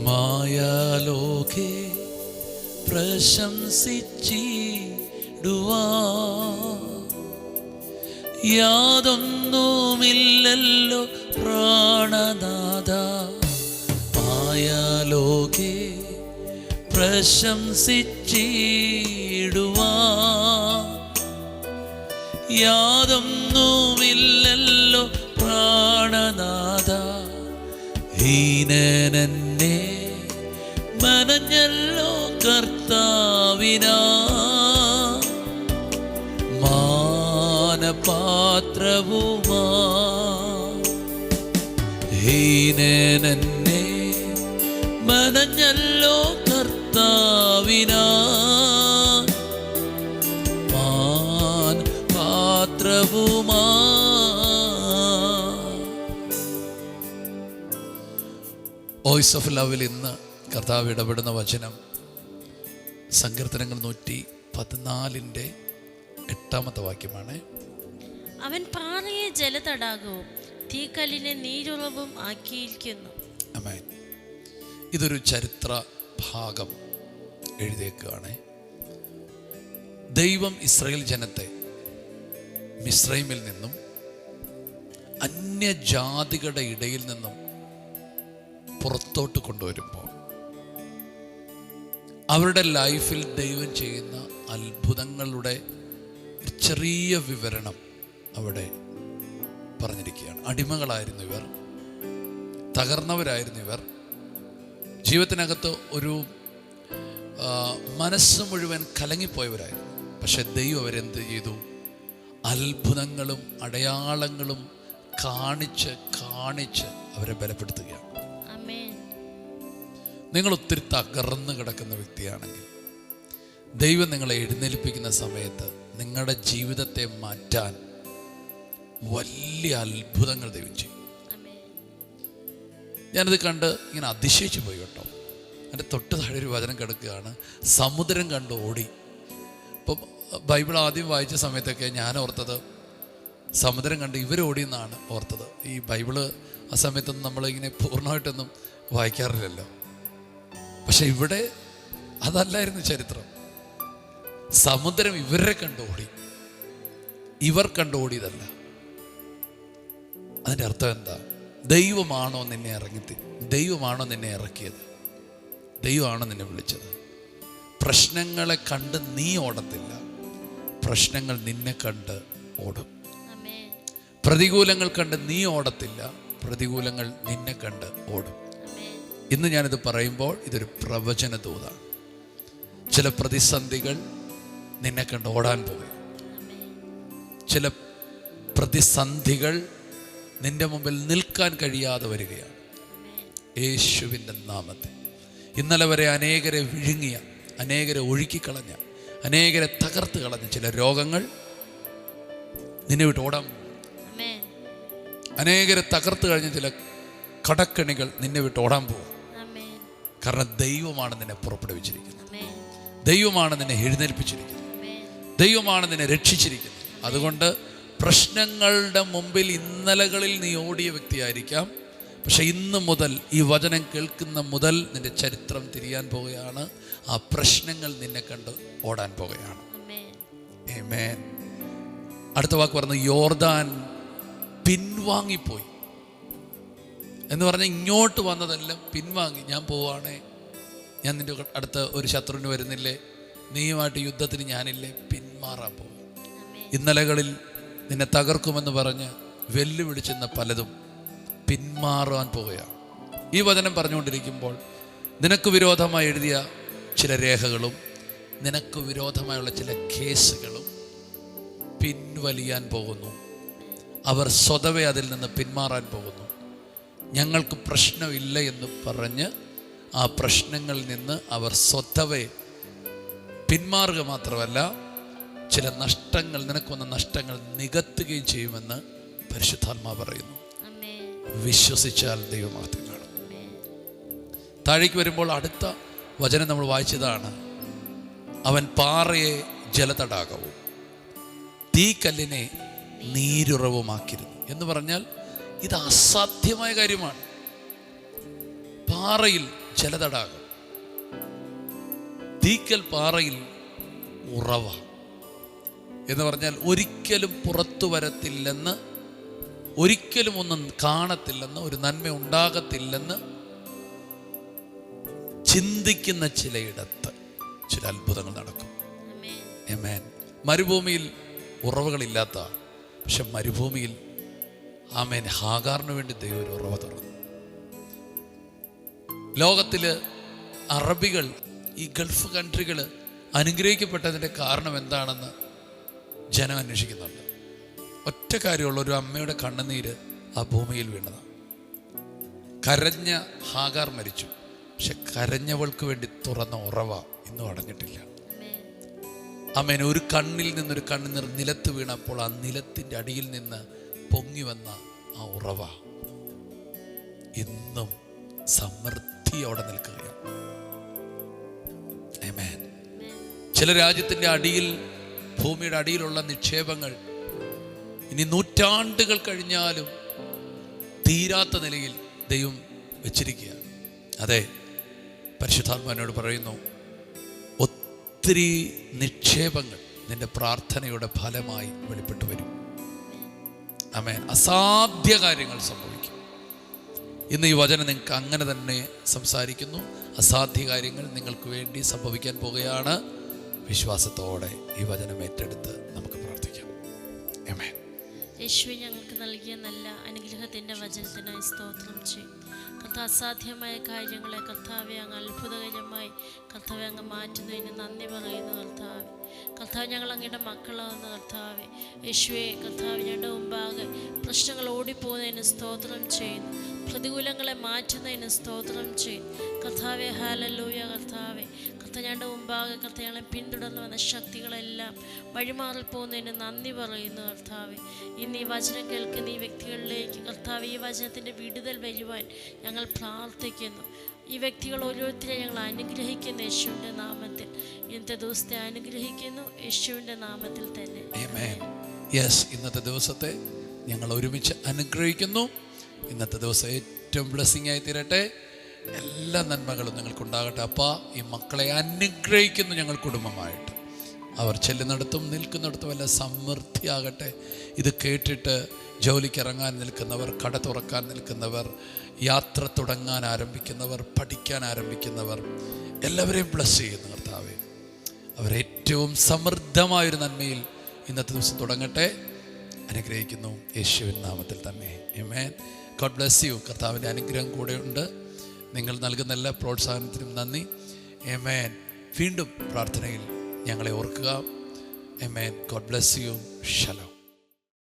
മായാലോകേ പ്രശംസിച്ചിടുവാ യാതൊന്നുമില്ലല്ലോ പ്രാണനാഥ. മായാലോകേ പ്രശംസിച്ചിടുവാ യാതൊന്നുമില്ലല്ലോ പ്രാണനാഥ. ഹീനനെന്നെ മനഞ്ഞല്ലോ കർത്താവിനാ മാനപാത്രവുമാ. ഹീനനെന്നെ മനഞ്ഞല്ലോ കർത്താവിനാ മാനപാത്രവുമാ. Voice of ലവിൽ ഇന്ന് കർത്താവ് ഇടപെടുന്ന വചനം സങ്കീർത്തനങ്ങൾ 114 വാക്യമാണ്. അവൻ പാറയെ ജലതടാകവും തീക്കല്ലിനെ നീരുറവും ആക്കിയിരിക്കുന്നു. ആമേൻ. ഇതൊരു ചരിത്ര ഭാഗം എഴുതിയേക്കുകയാണ്. ദൈവം ഇസ്രായേൽ ജനത്തെ മിസ്രൈമിൽ നിന്നും അന്യജാതികളുടെ ഇടയിൽ നിന്നും പുറത്തോട്ട് കൊണ്ടുവരുമ്പോൾ അവരുടെ ലൈഫിൽ ദൈവം ചെയ്യുന്ന അത്ഭുതങ്ങളുടെ ചെറിയ വിവരണം അവിടെ പറഞ്ഞിരിക്കുകയാണ്. അടിമകളായിരുന്നു ഇവർ, തകർന്നവരായിരുന്നു ഇവർ, ജീവിതത്തിനകത്ത് ഒരു മനസ്സ് മുഴുവൻ കലങ്ങിപ്പോയവരായിരുന്നു. പക്ഷെ ദൈവം അവരെന്ത് ചെയ്തു? അത്ഭുതങ്ങളും അടയാളങ്ങളും കാണിച്ച് അവരെ ബലപ്പെടുത്തുകയാണ്. നിങ്ങൾ ഒത്തിരി തകർന്ന് കിടക്കുന്ന വ്യക്തിയാണെങ്കിൽ ദൈവം നിങ്ങളെ എഴുന്നേൽപ്പിക്കുന്ന സമയത്ത് നിങ്ങളുടെ ജീവിതത്തെ മാറ്റാൻ വലിയ അത്ഭുതങ്ങൾ ദൈവം ചെയ്യും. ഞാനിത് കണ്ട് ഇങ്ങനെ അതിശയിച്ചു പോയി കേട്ടോ. എൻ്റെ തൊട്ട് താഴെ ഒരു വചനം കിടക്കുകയാണ്, സമുദ്രം കണ്ട് ഓടി. ഇപ്പം ബൈബിൾ ആദ്യം വായിച്ച സമയത്തൊക്കെ ഞാൻ ഓർത്തത് സമുദ്രം കണ്ട് ഇവരോടിയെന്നാണ് ഓർത്തത്. ഈ ബൈബിള് ആ സമയത്തൊന്നും നമ്മളിങ്ങനെ പൂർണ്ണമായിട്ടൊന്നും വായിക്കാറില്ലല്ലോ. പക്ഷെ ഇവിടെ അതല്ലായിരുന്നു ചരിത്രം. സമുദ്രം ഇവരെ കണ്ടോടി, ഇവർ കണ്ടോടിയതല്ല. അതിൻ്റെ അർത്ഥം എന്താ? ദൈവമാണോ നിന്നെ ദൈവമാണോ നിന്നെ ഇറക്കിയത്? ദൈവമാണോ നിന്നെ വിളിച്ചത്? പ്രശ്നങ്ങളെ കണ്ട് നീ ഓടത്തില്ല, പ്രശ്നങ്ങൾ നിന്നെ കണ്ട് ഓടും. പ്രതികൂലങ്ങൾ കണ്ട് നീ ഓടത്തില്ല, പ്രതികൂലങ്ങൾ നിന്നെ കണ്ട് ഓടും. ഇന്ന് ഞാനിത് പറയുമ്പോൾ ഇതൊരു പ്രവചന ദൂതാണ്. ചില പ്രതിസന്ധികൾ നിന്നെ കണ്ട് ഓടാൻ പോകും. ചില പ്രതിസന്ധികൾ നിന്റെ മുമ്പിൽ നിൽക്കാൻ കഴിയാതെ വരികയാണ് യേശുവിൻ്റെ നാമത്തിൽ. ഇന്നലെ വരെ അനേകരെ വിഴുങ്ങിയ, അനേകരെ ഒഴുക്കിക്കളഞ്ഞ, അനേകരെ തകർത്ത് കളഞ്ഞ ചില രോഗങ്ങൾ നിന്നെ വിട്ട് ഓടാൻ പോകും. അനേകരെ തകർത്ത് കഴിഞ്ഞ ചില കടക്കണികൾ നിന്നെ വിട്ട് ഓടാൻ പോകും. കാരണം ദൈവമാണ് നിന്നെ പുറപ്പെടുവിച്ചിരിക്കുന്നത്, ദൈവമാണ് നിന്നെ എഴുന്നേൽപ്പിച്ചിരിക്കുന്നത്, ദൈവമാണ് നിന്നെ രക്ഷിച്ചിരിക്കുന്നത്. അതുകൊണ്ട് പ്രശ്നങ്ങളുടെ മുമ്പിൽ ഇന്നലകളിൽ നീ ഓടിയ വ്യക്തിയായിരിക്കാം, പക്ഷെ ഇന്ന് മുതൽ ഈ വചനം കേൾക്കുന്ന മുതൽ നിന്റെ ചരിത്രം തിരിയാൻ പോവുകയാണ്. ആ പ്രശ്നങ്ങൾ നിന്നെ കണ്ട് ഓടാൻ പോവുകയാണ്. ആമേൻ. അടുത്ത വാക്ക് പറഞ്ഞു, യോർദാൻ പിൻവാങ്ങിപ്പോയി എന്ന് പറഞ്ഞാൽ ഇങ്ങോട്ട് വന്നതെല്ലാം പിൻവാങ്ങി. ഞാൻ പോവാണേ, ഞാൻ നിൻ്റെ അടുത്ത് ഒരു ശത്രുവിന് വരുന്നില്ലേ, നീയുമായിട്ട് യുദ്ധത്തിന് ഞാനില്ലേ, പിന്മാറാൻ പോകും. ഇന്നലകളിൽ നിന്നെ തകർക്കുമെന്ന് പറഞ്ഞ് വെല്ലുവിളിച്ചെന്ന പലതും പിന്മാറാൻ പോവുകയാണ്. ഈ വചനം പറഞ്ഞുകൊണ്ടിരിക്കുമ്പോൾ നിനക്ക് വിരോധമായി എഴുതിയ ചില രേഖകളും നിനക്ക് വിരോധമായുള്ള ചില കേസുകളും പിൻവലിയാൻ പോകുന്നു. അവർ സ്വതവേ അതിൽ നിന്ന് പിന്മാറാൻ പോകുന്നു. ഞങ്ങൾക്ക് പ്രശ്നമില്ല എന്ന് പറഞ്ഞ് ആ പ്രശ്നങ്ങളിൽ നിന്ന് അവർ സ്വതവേ പിന്മാറുക മാത്രമല്ല, ചില നഷ്ടങ്ങൾ, നിനക്ക് വന്ന നഷ്ടങ്ങൾ നികത്തുകയും ചെയ്യുമെന്ന് പരിശുദ്ധാത്മാവ് പറയുന്നു. വിശ്വസിച്ചാൽ ദൈവമഹത്വം കാണും. താഴേക്ക് വരുമ്പോൾ അടുത്ത വചനം നമ്മൾ വായിച്ചതാണ്, അവൻ പാറയെ ജലതടാകവും തീക്കല്ലിനെ നീരുറവുമാക്കിയിരുന്നു എന്ന് പറഞ്ഞാൽ ഇത് അസാധ്യമായ കാര്യമാണ്. പാറയിൽ ജലതടാകം, തീക്കൽ പാറയിൽ ഉറവ എന്ന് പറഞ്ഞാൽ ഒരിക്കലും പുറത്തു വരത്തില്ലെന്ന്, ഒരിക്കലും ഒന്നും കാണത്തില്ലെന്ന്, ഒരു നന്മ ഉണ്ടാകത്തില്ലെന്ന് ചിന്തിക്കുന്ന ചിലയിടത്ത് ചില അത്ഭുതങ്ങൾ നടക്കും. ആമേൻ. മരുഭൂമിയിൽ ഉറവുകളില്ലാത്ത, പക്ഷെ മരുഭൂമിയിൽ ആമേൻ ഹാഗാറിന് വേണ്ടി ദൈവം ഒരു ഉറവ തുറന്നു. ലോകത്തില് അറബികൾ, ഈ ഗൾഫ് കൺട്രികൾ അനുഗ്രഹിക്കപ്പെട്ടതിൻ്റെ കാരണം എന്താണെന്ന് ജനം അന്വേഷിക്കുന്നുണ്ട്. ഒറ്റ കാര്യമുള്ള, ഒരു അമ്മയുടെ കണ്ണുനീര് ആ ഭൂമിയിൽ വീണതാണ്. കരഞ്ഞ ഹാഗാർ മരിച്ചു, പക്ഷെ കരഞ്ഞവൾക്ക് വേണ്ടി തുറന്ന ഉറവ ഇന്നും അടഞ്ഞിട്ടില്ല. ആമേൻ. ഒരു കണ്ണിൽ നിന്നൊരു കണ്ണുനീർ നിലത്ത് വീണപ്പോൾ ആ നിലത്തിൻ്റെ അടിയിൽ നിന്ന് പൊങ്ങി വന്ന ആ ഉറവ ഇന്നും സമൃദ്ധിയോടെ നിൽക്കുകയാണ്. ആമേൻ. ചില രാജ്യത്തിൻ്റെ അടിയിൽ, ഭൂമിയുടെ അടിയിലുള്ള നിക്ഷേപങ്ങൾ ഇനി നൂറ്റാണ്ടുകൾ കഴിഞ്ഞാലും തീരാത്ത നിലയിൽ ദൈവം വെച്ചിരിക്കുക. അതെ, പരിശുദ്ധാത്മാവിനോട് പറയുന്നു, ഒത്തിരി നിക്ഷേപങ്ങൾ നിന്റെ പ്രാർത്ഥനയുടെ ഫലമായി വെളിപ്പെട്ടു വരും. ആമേൻ. അസാധ്യ കാര്യങ്ങൾ സംഭവിക്കും. ഇന്ന് ഈ വചനം നിങ്ങൾക്ക് അങ്ങനെ തന്നെ സംസാരിക്കുന്നു. അസാധ്യ കാര്യങ്ങൾ നിങ്ങൾക്ക് വേണ്ടി സംഭവിക്കാൻ പോകുകയാണ്. വിശ്വാസത്തോടെ ഈ വചനം ഏറ്റെടുത്ത് നമുക്ക് പ്രാർത്ഥിക്കാം. ആമേൻ. യേശുവേ, ഞങ്ങൾക്ക് നൽകിയ നല്ല അനുഗ്രഹത്തിൻ്റെ വചനത്തിനായി സ്തോത്രം ചെയ്യും. കർത്താവ്, അസാധ്യമായ കാര്യങ്ങളെ കർത്താവെ അങ്ങ് അത്ഭുതകരമായി കർത്താവെ അങ്ങ് മാറ്റുന്നതിന് നന്ദി പറയുന്നു. കർത്താവ്, ഞങ്ങൾ അങ്ങയുടെ മക്കളാവുന്ന കർത്താവെ, യേശുവേ കർത്താവ്, ഞങ്ങളുടെ മുമ്പാകെ പ്രശ്നങ്ങൾ ഓടിപ്പോകുന്നതിന് സ്തോത്രം ചെയ്യുന്നു. പ്രതികൂലങ്ങളെ മാറ്റുന്നതിന് സ്തോത്രം ചെയ്യും. കർത്താവെ, ഹല്ലേലൂയ. കർത്താവെ, ഞങ്ങളുടെ മുമ്പാകെ കർത്താവ് ഞങ്ങളെ പിന്തുടർന്ന് വന്ന ശക്തികളെല്ലാം വഴിമാറിപ്പോകുന്നതിന് നന്ദി പറയുന്നു. കർത്താവെ, ഇന്ന് ഈ വചനം കേൾക്കുന്ന ഈ വ്യക്തികളിലേക്ക് കർത്താവ് ഈ വചനത്തിൻ്റെ വിടുതൽ വരുവാൻ ഞങ്ങൾ പ്രാർത്ഥിക്കുന്നു. ഈ വ്യക്തികൾ ഓരോരുത്തരെ ഞങ്ങൾ അനുഗ്രഹിക്കുന്നു യേശുവിൻ്റെ നാമത്തിൽ. ഇന്നത്തെ ദിവസത്തെ അനുഗ്രഹിക്കുന്നു യേശുവിൻ്റെ നാമത്തിൽ തന്നെ. യെസ്, ഇന്നത്തെ ദിവസത്തെ ഞങ്ങൾ ഒരുമിച്ച് അനുഗ്രഹിക്കുന്നു. ഇന്നത്തെ ദിവസം ഏറ്റവും ബ്ലെസ്സിങ് ആയി തീരട്ടെ. എല്ലാ നന്മകളും നിങ്ങൾക്കുണ്ടാകട്ടെ. അപ്പാ, ഈ മക്കളെ അനുഗ്രഹിക്കുന്നു ഞങ്ങൾ കുടുംബമായിട്ട്. അവർ ചെല്ലുന്നിടത്തും നിൽക്കുന്നിടത്തും എല്ലാം സമൃദ്ധിയാകട്ടെ. ഇത് കേട്ടിട്ട് ജോലിക്കിറങ്ങാൻ നിൽക്കുന്നവർ, കട തുറക്കാൻ നിൽക്കുന്നവർ, യാത്ര തുടങ്ങാൻ ആരംഭിക്കുന്നവർ, പഠിക്കാൻ ആരംഭിക്കുന്നവർ എല്ലാവരെയും ബ്ലസ് ചെയ്യുന്നു കർത്താവേ. അവരേറ്റവും സമൃദ്ധമായൊരു നന്മയിൽ ഇന്നത്തെ ദിവസം തുടങ്ങട്ടെ. അനുഗ്രഹിക്കുന്നു യേശുവിൻ നാമത്തിൽ തന്നെ. ആമേൻ. God bless you. കർത്താവിൻ്റെ അനുഗ്രഹം കൂടെയുണ്ട്. നിങ്ങൾ നൽകുന്ന എല്ലാ പ്രോത്സാഹനത്തിനും നന്ദി. ആമേൻ. വീണ്ടും പ്രാർത്ഥനയിൽ ഞങ്ങളെ ഓർക്കുക. ആമേൻ. God bless you. ഷലോം.